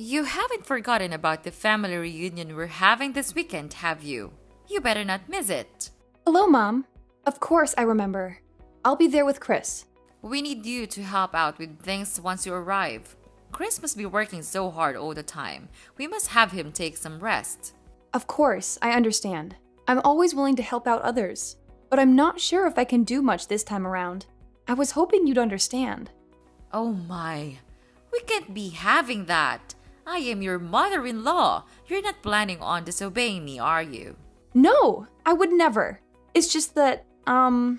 You haven't forgotten about the family reunion we're having this weekend, have you? You better not miss it. Hello, Mom. Of course I remember. I'll be there with Chris. We need you to help out with things once you arrive. Chris must be working so hard all the time. We must have him take some rest. Of course, I understand. I'm always willing to help out others, but I'm not sure if I can do much this time around. I was hoping you'd understand. Oh my, we can't be having that. I am your mother-in-law. You're not planning on disobeying me, are you? No, I would never. It's just that, I'm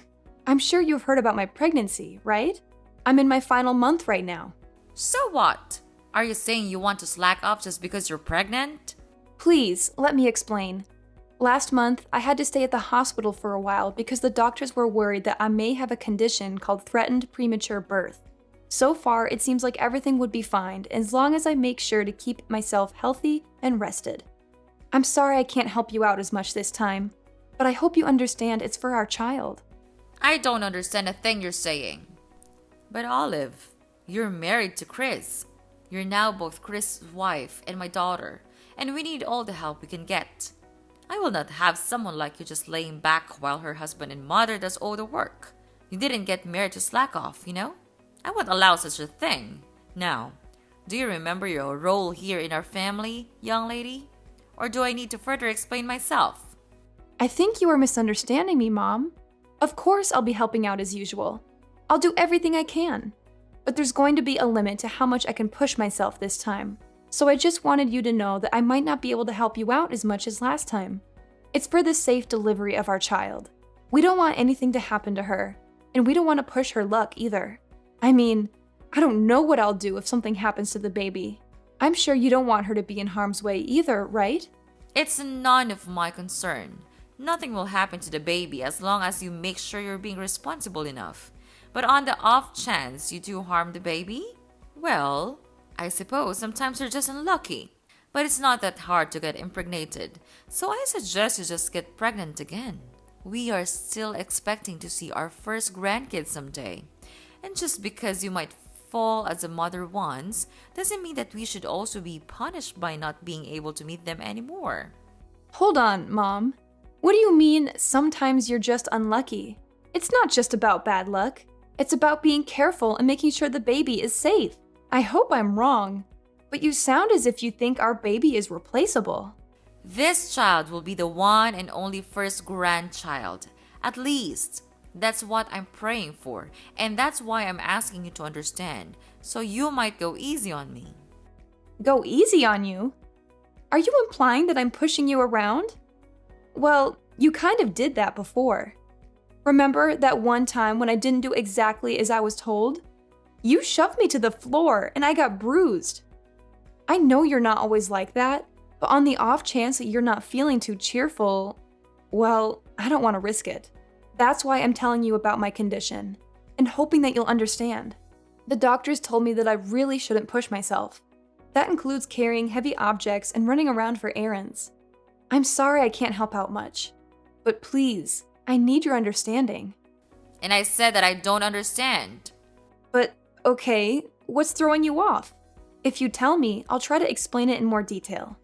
sure you've heard about my pregnancy, right? I'm in my final month right now. So what? Are you saying you want to slack off just because you're pregnant? Please, let me explain. Last month, I had to stay at the hospital for a while because the doctors were worried that I may have a condition called threatened premature birth. So far, it seems like everything would be fine as long as I make sure to keep myself healthy and rested. I'm sorry I can't help you out as much this time, but I hope you understand it's for our child. I don't understand a thing you're saying. But Olive, you're married to Chris. You're now both Chris' wife and my daughter, and we need all the help we can get. I will not have someone like you just laying back while her husband and mother does all the work. You didn't get married to slack off, you know? I won't allow such a thing. Now, do you remember your role here in our family, young lady? Or do I need to further explain myself? I think you are misunderstanding me, Mom. Of course I'll be helping out as usual. I'll do everything I can. But there's going to be a limit to how much I can push myself this time. So I just wanted you to know that I might not be able to help you out as much as last time. It's for the safe delivery of our child. We don't want anything to happen to her, and we don't want to push her luck either. I mean, I don't know what I'll do if something happens to the baby. I'm sure you don't want her to be in harm's way either, right? It's none of my concern. Nothing will happen to the baby as long as you make sure you're being responsible enough. But on the off chance you do harm the baby, well, I suppose sometimes you're just unlucky. But it's not that hard to get impregnated, so I suggest you just get pregnant again. We are still expecting to see our first grandkids someday. And just because you might fall as a mother once, doesn't mean that we should also be punished by not being able to meet them anymore. Hold on, Mom. What do you mean, sometimes you're just unlucky? It's not just about bad luck. It's about being careful and making sure the baby is safe. I hope I'm wrong, but you sound as if you think our baby is replaceable. This child will be the one and only first grandchild. At least, that's what I'm praying for, and that's why I'm asking you to understand, so you might go easy on me. Go easy on you? Are you implying that I'm pushing you around? Well, you kind of did that before. Remember that one time when I didn't do exactly as I was told? You shoved me to the floor and I got bruised. I know you're not always like that, but on the off chance that you're not feeling too cheerful, well, I don't want to risk it. That's why I'm telling you about my condition, and hoping that you'll understand. The doctors told me that I really shouldn't push myself. That includes carrying heavy objects and running around for errands. I'm sorry I can't help out much, but please, I need your understanding. And I said that I don't understand. But, okay, what's throwing you off? If you tell me, I'll try to explain it in more detail.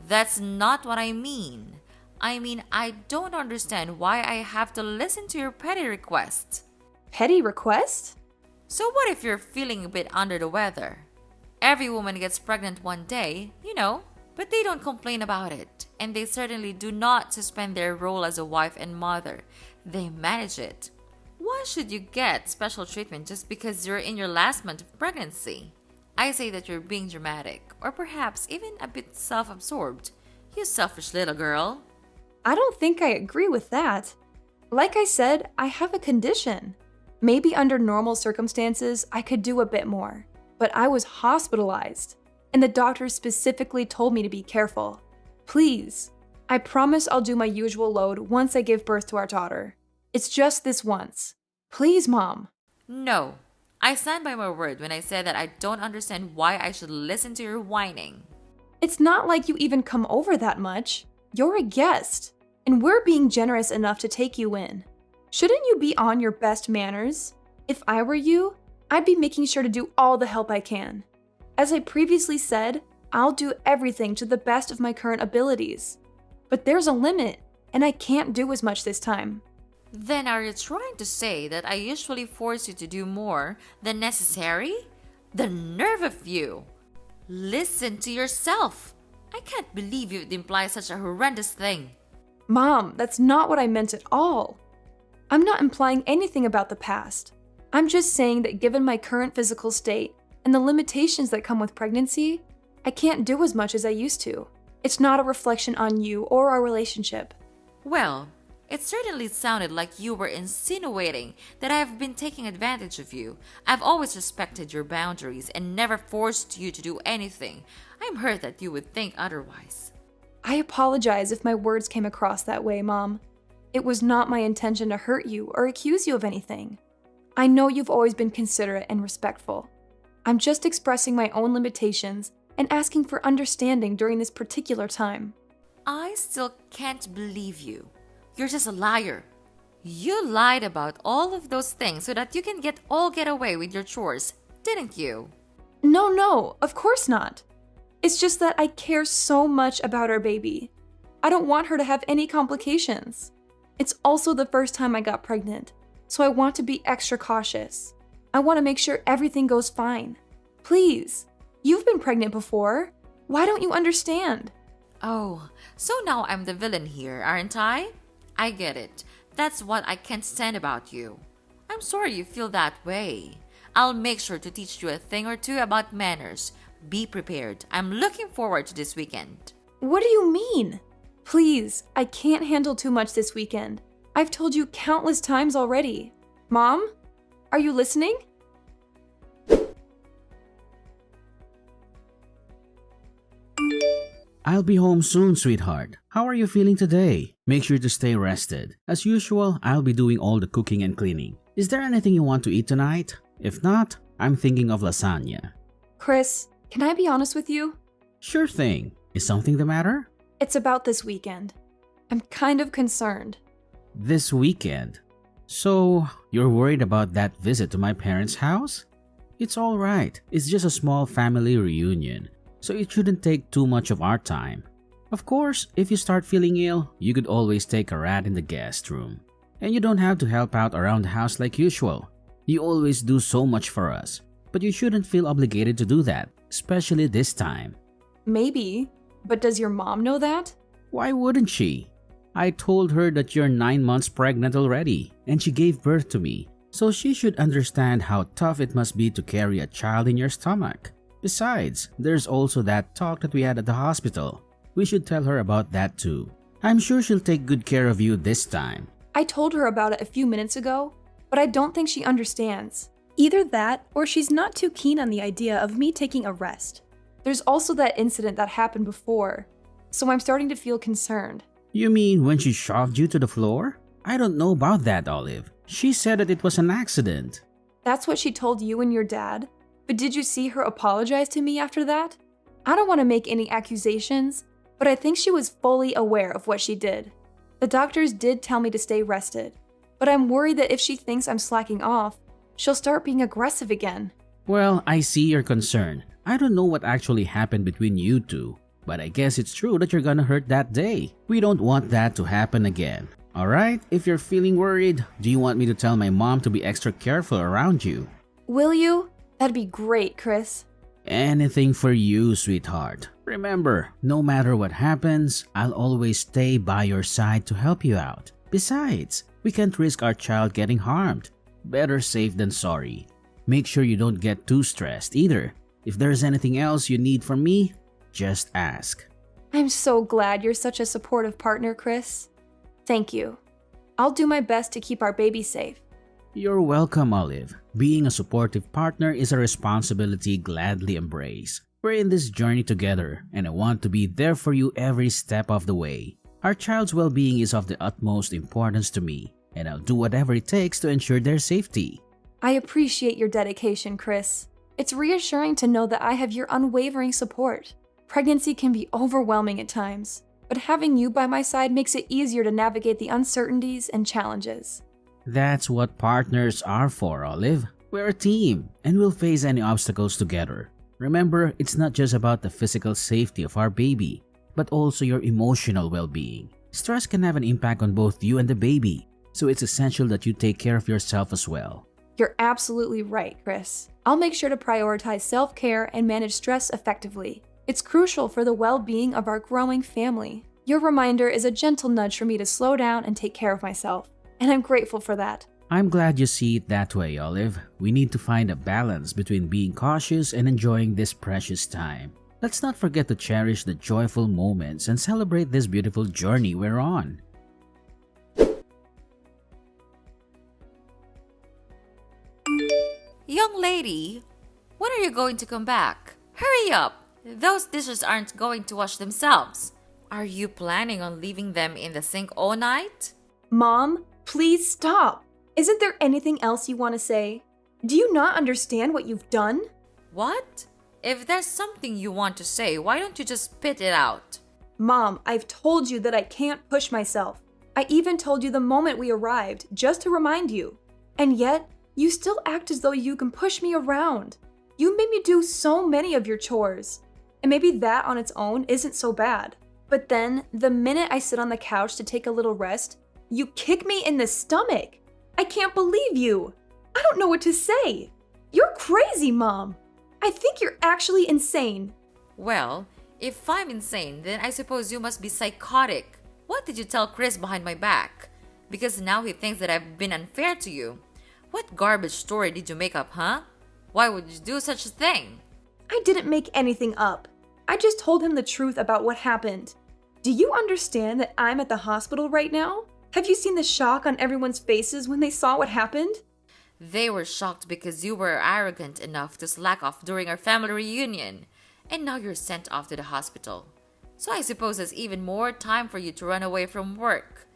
That's not what I mean. I don't understand why I have to listen to your petty requests. Petty request? So what if you're feeling a bit under the weather? Every woman gets pregnant one day, but they don't complain about it. And they certainly do not suspend their role as a wife and mother. They manage it. Why should you get special treatment just because you're in your last month of pregnancy? I say that you're being dramatic, or perhaps even a bit self-absorbed. You selfish little girl. I don't think I agree with that. Like I said, I have a condition. Maybe under normal circumstances, I could do a bit more. But I was hospitalized, and the doctor specifically told me to be careful. Please, I promise I'll do my usual load once I give birth to our daughter. It's just this once. Please, Mom. No, I stand by my word when I said that I don't understand why I should listen to your whining. It's not like you even come over that much. You're a guest, and we're being generous enough to take you in. Shouldn't you be on your best manners? If I were you, I'd be making sure to do all the help I can. As I previously said, I'll do everything to the best of my current abilities. But there's a limit, and I can't do as much this time. Then are you trying to say that I usually force you to do more than necessary? The nerve of you! Listen to yourself! I can't believe you'd imply such a horrendous thing. Mom, that's not what I meant at all. I'm not implying anything about the past. I'm just saying that given my current physical state and the limitations that come with pregnancy, I can't do as much as I used to. It's not a reflection on you or our relationship. Well, it certainly sounded like you were insinuating that I have been taking advantage of you. I've always respected your boundaries and never forced you to do anything. I'm hurt that you would think otherwise. I apologize if my words came across that way, Mom. It was not my intention to hurt you or accuse you of anything. I know you've always been considerate and respectful. I'm just expressing my own limitations and asking for understanding during this particular time. I still can't believe you. You're just a liar. You lied about all of those things so that you can get away with your chores, didn't you? No, of course not. It's just that I care so much about our baby. I don't want her to have any complications. It's also the first time I got pregnant, so I want to be extra cautious. I want to make sure everything goes fine. Please, you've been pregnant before. Why don't you understand? Oh, so now I'm the villain here, aren't I? I get it. That's what I can't stand about you. I'm sorry you feel that way. I'll make sure to teach you a thing or two about manners. Be prepared. I'm looking forward to this weekend. What do you mean? Please, I can't handle too much this weekend. I've told you countless times already. Mom? Are you listening? I'll be home soon, sweetheart. How are you feeling today? Make sure to stay rested. As usual, I'll be doing all the cooking and cleaning. Is there anything you want to eat tonight? If not, I'm thinking of lasagna. Chris, can I be honest with you? Sure thing. Is something the matter? It's about this weekend. I'm kind of concerned. This weekend? So, you're worried about that visit to my parents' house? It's alright. It's just a small family reunion, so it shouldn't take too much of our time. Of course, if you start feeling ill, you could always take a rat in the guest room. And you don't have to help out around the house like usual. You always do so much for us, but you shouldn't feel obligated to do that, especially this time. Maybe, but does your mom know that? Why wouldn't she? I told her that you're 9 months pregnant already, and she gave birth to me, so she should understand how tough it must be to carry a child in your stomach. Besides, there's also that talk that we had at the hospital. We should tell her about that too. I'm sure she'll take good care of you this time. I told her about it a few minutes ago, but I don't think she understands. Either that, or she's not too keen on the idea of me taking a rest. There's also that incident that happened before, so I'm starting to feel concerned. You mean when she shoved you to the floor? I don't know about that, Olive. She said that it was an accident. That's what she told you and your dad? But did you see her apologize to me after that? I don't want to make any accusations, but I think she was fully aware of what she did. The doctors did tell me to stay rested, but I'm worried that if she thinks I'm slacking off, she'll start being aggressive again. Well, I see your concern. I don't know what actually happened between you two, but I guess it's true that you're gonna hurt that day. We don't want that to happen again. Alright, if you're feeling worried, do you want me to tell my mom to be extra careful around you? Will you? That'd be great, Chris. Anything for you, sweetheart. Remember, no matter what happens, I'll always stay by your side to help you out. Besides, we can't risk our child getting harmed. Better safe than sorry. Make sure you don't get too stressed either. If there's anything else you need from me, just ask. I'm so glad you're such a supportive partner, Chris. Thank you. I'll do my best to keep our baby safe. You're welcome, Olive. Being a supportive partner is a responsibility gladly embrace. We're in this journey together, and I want to be there for you every step of the way. Our child's well-being is of the utmost importance to me, and I'll do whatever it takes to ensure their safety. I appreciate your dedication, Chris. It's reassuring to know that I have your unwavering support. Pregnancy can be overwhelming at times, but having you by my side makes it easier to navigate the uncertainties and challenges. That's what partners are for, Olive. We're a team, and we'll face any obstacles together. Remember, it's not just about the physical safety of our baby, but also your emotional well-being. Stress can have an impact on both you and the baby, so it's essential that you take care of yourself as well. You're absolutely right, Chris. I'll make sure to prioritize self-care and manage stress effectively. It's crucial for the well-being of our growing family. Your reminder is a gentle nudge for me to slow down and take care of myself, and I'm grateful for that. I'm glad you see it that way, Olive. We need to find a balance between being cautious and enjoying this precious time. Let's not forget to cherish the joyful moments and celebrate this beautiful journey we're on. Young lady, when are you going to come back? Hurry up! Those dishes aren't going to wash themselves. Are you planning on leaving them in the sink all night? Mom, please stop. Isn't there anything else you want to say? Do you not understand what you've done? What? If there's something you want to say, why don't you just spit it out? Mom, I've told you that I can't push myself. I even told you the moment we arrived, just to remind you. And yet, you still act as though you can push me around. You made me do so many of your chores. And maybe that on its own isn't so bad. But then, the minute I sit on the couch to take a little rest, you kick me in the stomach. I can't believe you. I don't know what to say. You're crazy, Mom. I think you're actually insane. Well, if I'm insane, then I suppose you must be psychotic. What did you tell Chris behind my back? Because now he thinks that I've been unfair to you. What garbage story did you make up, huh? Why would you do such a thing? I didn't make anything up. I just told him the truth about what happened. Do you understand that I'm at the hospital right now? Have you seen the shock on everyone's faces when they saw what happened? They were shocked because you were arrogant enough to slack off during our family reunion, and now you're sent off to the hospital. So I suppose there's even more time for you to run away from work.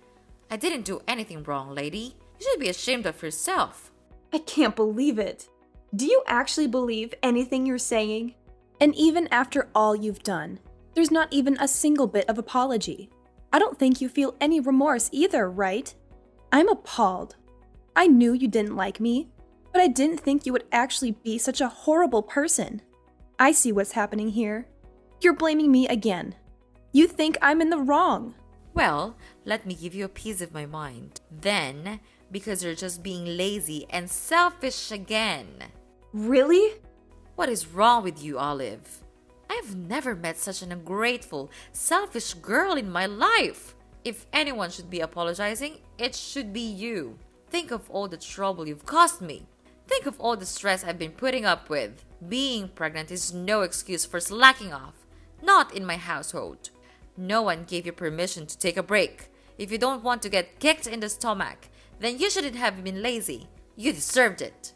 I didn't do anything wrong, lady. You should be ashamed of yourself. I can't believe it. Do you actually believe anything you're saying? And even after all you've done, there's not even a single bit of apology. I don't think you feel any remorse either, right? I'm appalled. I knew you didn't like me, but I didn't think you would actually be such a horrible person. I see what's happening here. You're blaming me again. You think I'm in the wrong. Well, let me give you a piece of my mind. Then, because you're just being lazy and selfish again. Really? What is wrong with you, Olive? I've never met such an ungrateful, selfish girl in my life. If anyone should be apologizing, it should be you. Think of all the trouble you've caused me. Think of all the stress I've been putting up with. Being pregnant is no excuse for slacking off. Not in my household. No one gave you permission to take a break. If you don't want to get kicked in the stomach, then you shouldn't have been lazy. You deserved it.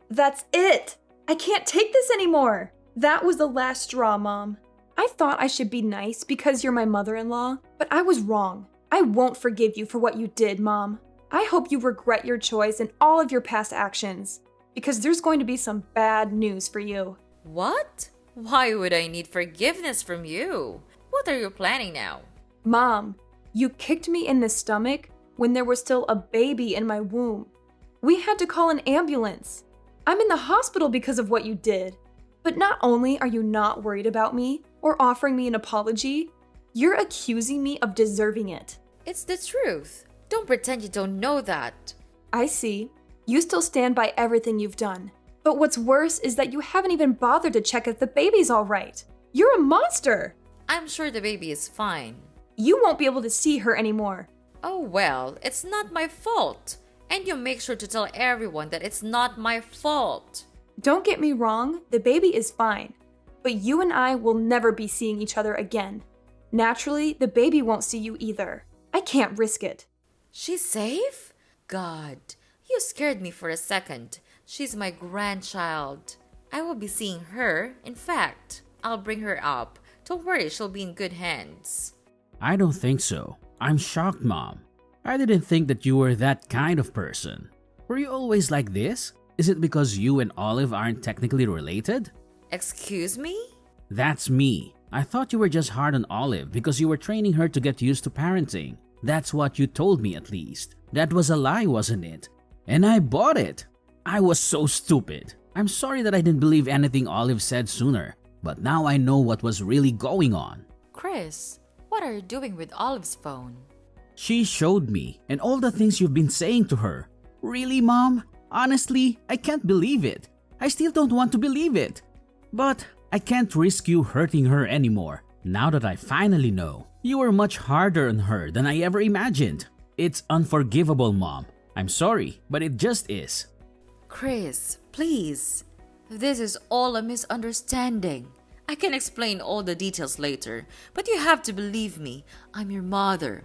That's it. I can't take this anymore. That was the last straw, Mom. I thought I should be nice because you're my mother-in-law, but I was wrong. I won't forgive you for what you did, Mom. I hope you regret your choice and all of your past actions, because there's going to be some bad news for you. What? Why would I need forgiveness from you? What are you planning now? Mom, you kicked me in the stomach when there was still a baby in my womb. We had to call an ambulance. I'm in the hospital because of what you did. But not only are you not worried about me or offering me an apology, you're accusing me of deserving it. It's the truth. Don't pretend you don't know that. I see. You still stand by everything you've done. But what's worse is that you haven't even bothered to check if the baby's all right. You're a monster. I'm sure the baby is fine. You won't be able to see her anymore. Oh well, it's not my fault. And you make sure to tell everyone that it's not my fault. Don't get me wrong, the baby is fine. But you and I will never be seeing each other again. Naturally, the baby won't see you either. I can't risk it. She's safe? God, you scared me for a second. She's my grandchild. I will be seeing her. In fact, I'll bring her up. Don't worry, she'll be in good hands. I don't think so. I'm shocked, Mom. I didn't think that you were that kind of person. Were you always like this? Is it because you and Olive aren't technically related? Excuse me? That's me. I thought you were just hard on Olive because you were training her to get used to parenting. That's what you told me at least. That was a lie, wasn't it? And I bought it. I was so stupid. I'm sorry that I didn't believe anything Olive said sooner, but now I know what was really going on. Chris, what are you doing with Olive's phone? She showed me, and all the things you've been saying to her. Really, Mom? Honestly, I can't believe it. I still don't want to believe it. But I can't risk you hurting her anymore. Now that I finally know, you were much harder on her than I ever imagined. It's unforgivable, Mom. I'm sorry, but it just is. Chris, please. This is all a misunderstanding. I can explain all the details later, but you have to believe me. I'm your mother.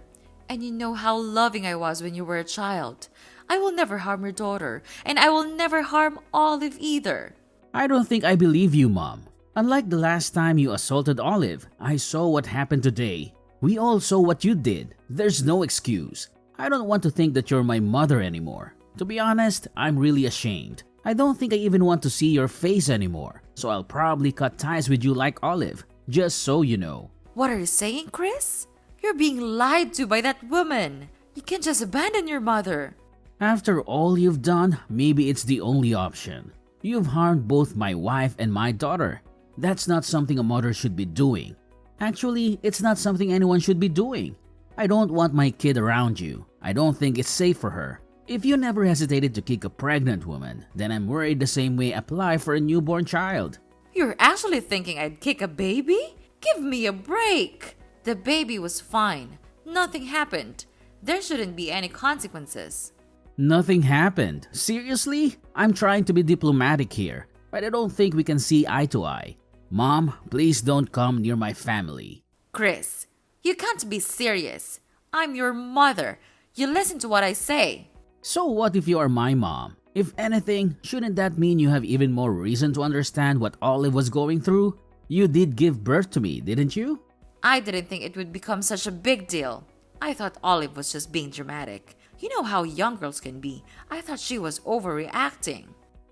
And you know how loving I was when you were a child. I will never harm your daughter, and I will never harm Olive either. I don't think I believe you, Mom. Unlike the last time you assaulted Olive, I saw what happened today. We all saw what you did. There's no excuse. I don't want to think that you're my mother anymore. To be honest, I'm really ashamed. I don't think I even want to see your face anymore. So I'll probably cut ties with you like Olive, just so you know. What are you saying, Chris? You're being lied to by that woman. You can't just abandon your mother. After all you've done, maybe it's the only option. You've harmed both my wife and my daughter. That's not something a mother should be doing. Actually, it's not something anyone should be doing. I don't want my kid around you. I don't think it's safe for her. If you never hesitated to kick a pregnant woman, then I'm worried the same way apply for a newborn child. You're actually thinking I'd kick a baby? Give me a break. The baby was fine. Nothing happened. There shouldn't be any consequences. Nothing happened. Seriously? I'm trying to be diplomatic here, but I don't think we can see eye to eye. Mom, please don't come near my family. Chris, you can't be serious. I'm your mother. You listen to what I say. So what if you are my mom? If anything, shouldn't that mean you have even more reason to understand what Olive was going through? You did give birth to me, didn't you? I didn't think it would become such a big deal. I thought Olive was just being dramatic. You know how young girls can be. I thought she was overreacting.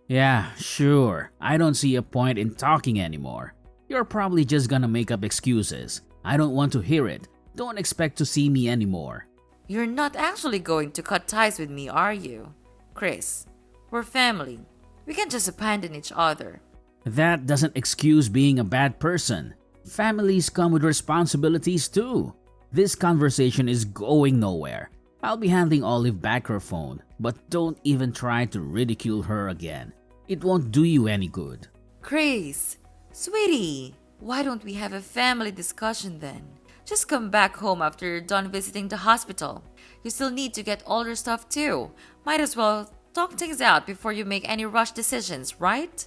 Yeah, sure. I don't see a point in talking anymore. You're probably just gonna make up excuses. I don't want to hear it. Don't expect to see me anymore. You're not actually going to cut ties with me, are you? Chris, we're family. We can't just abandon each other. That doesn't excuse being a bad person. Families come with responsibilities too. This conversation is going nowhere. I'll be handing Olive back her phone, but don't even try to ridicule her again. It won't do you any good. Chris, sweetie, why don't we have a family discussion then? Just come back home after you're done visiting the hospital. You still need to get all your stuff too. Might as well talk things out before you make any rush decisions, right?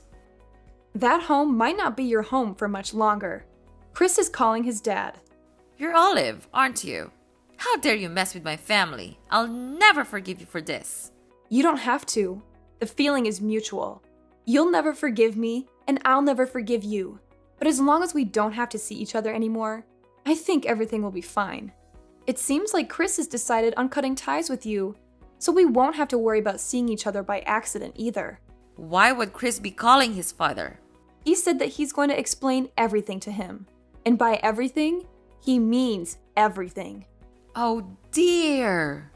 That home might not be your home for much longer. Chris is calling his dad. You're Olive, aren't you? How dare you mess with my family? I'll never forgive you for this. You don't have to. The feeling is mutual. You'll never forgive me, and I'll never forgive you. But as long as we don't have to see each other anymore, I think everything will be fine. It seems like Chris has decided on cutting ties with you, so we won't have to worry about seeing each other by accident either. Why would Chris be calling his father? He said that he's going to explain everything to him. And by everything, he means everything. Oh dear.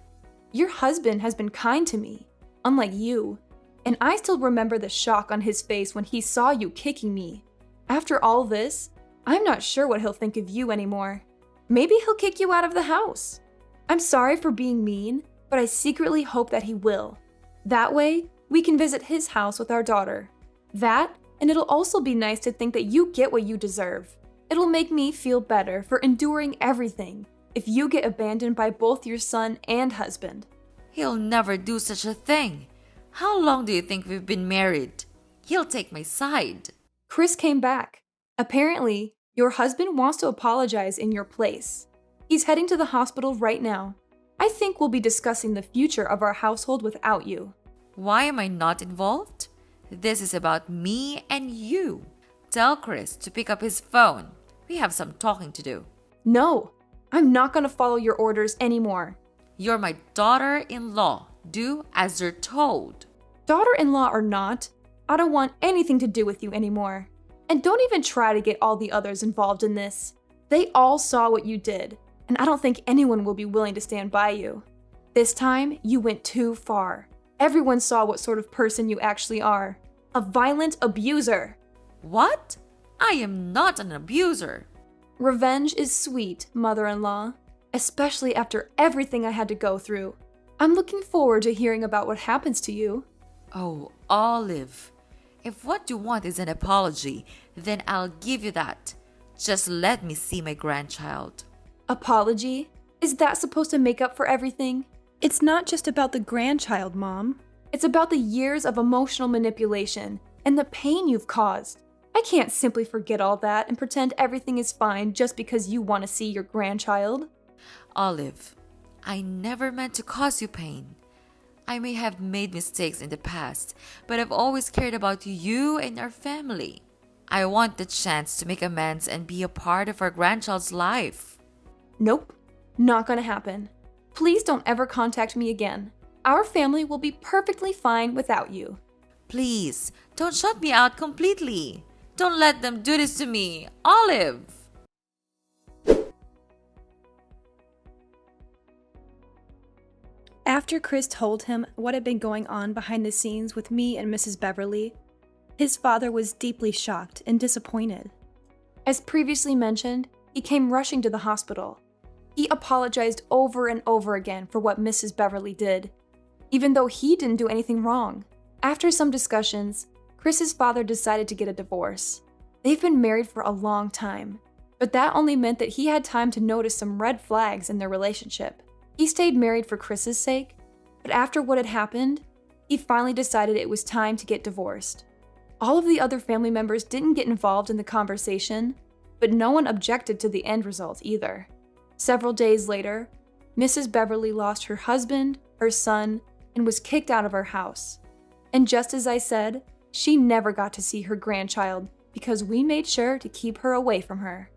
Your husband has been kind to me, unlike you. And I still remember the shock on his face when he saw you kicking me. After all this, I'm not sure what he'll think of you anymore. Maybe he'll kick you out of the house. I'm sorry for being mean, but I secretly hope that he will. That way, we can visit his house with our daughter. That, and it'll also be nice to think that you get what you deserve. It'll make me feel better for enduring everything if you get abandoned by both your son and husband. He'll never do such a thing. How long do you think we've been married? He'll take my side. Chris came back. Apparently, your husband wants to apologize in your place. He's heading to the hospital right now. I think we'll be discussing the future of our household without you. Why am I not involved? This is about me and you. Tell Chris to pick up his phone. We have some talking to do. No, I'm not going to follow your orders anymore. You're my daughter-in-law. Do as you're told. Daughter-in-law or not, I don't want anything to do with you anymore. And don't even try to get all the others involved in this. They all saw what you did, and I don't think anyone will be willing to stand by you. This time, you went too far. Everyone saw what sort of person you actually are. A violent abuser. What? I am not an abuser. Revenge is sweet, mother-in-law, especially after everything I had to go through. I'm looking forward to hearing about what happens to you. Oh, Olive. If what you want is an apology, then I'll give you that. Just let me see my grandchild. Apology? Is that supposed to make up for everything? It's not just about the grandchild, Mom. It's about the years of emotional manipulation and the pain you've caused. I can't simply forget all that and pretend everything is fine just because you want to see your grandchild. Olive, I never meant to cause you pain. I may have made mistakes in the past, but I've always cared about you and our family. I want the chance to make amends and be a part of our grandchild's life. Nope, not gonna happen. Please don't ever contact me again. Our family will be perfectly fine without you. Please, don't shut me out completely. Don't let them do this to me, Olive. After Chris told him what had been going on behind the scenes with me and Mrs. Beverly, his father was deeply shocked and disappointed. As previously mentioned, he came rushing to the hospital. He apologized over and over again for what Mrs. Beverly did, even though he didn't do anything wrong. After some discussions, Chris's father decided to get a divorce. They've been married for a long time, but that only meant that he had time to notice some red flags in their relationship. He stayed married for Chris's sake, but after what had happened, he finally decided it was time to get divorced. All of the other family members didn't get involved in the conversation, but no one objected to the end result either. Several days later, Mrs. Beverly lost her husband, her son, and was kicked out of her house. And just as I said, she never got to see her grandchild because we made sure to keep her away from her.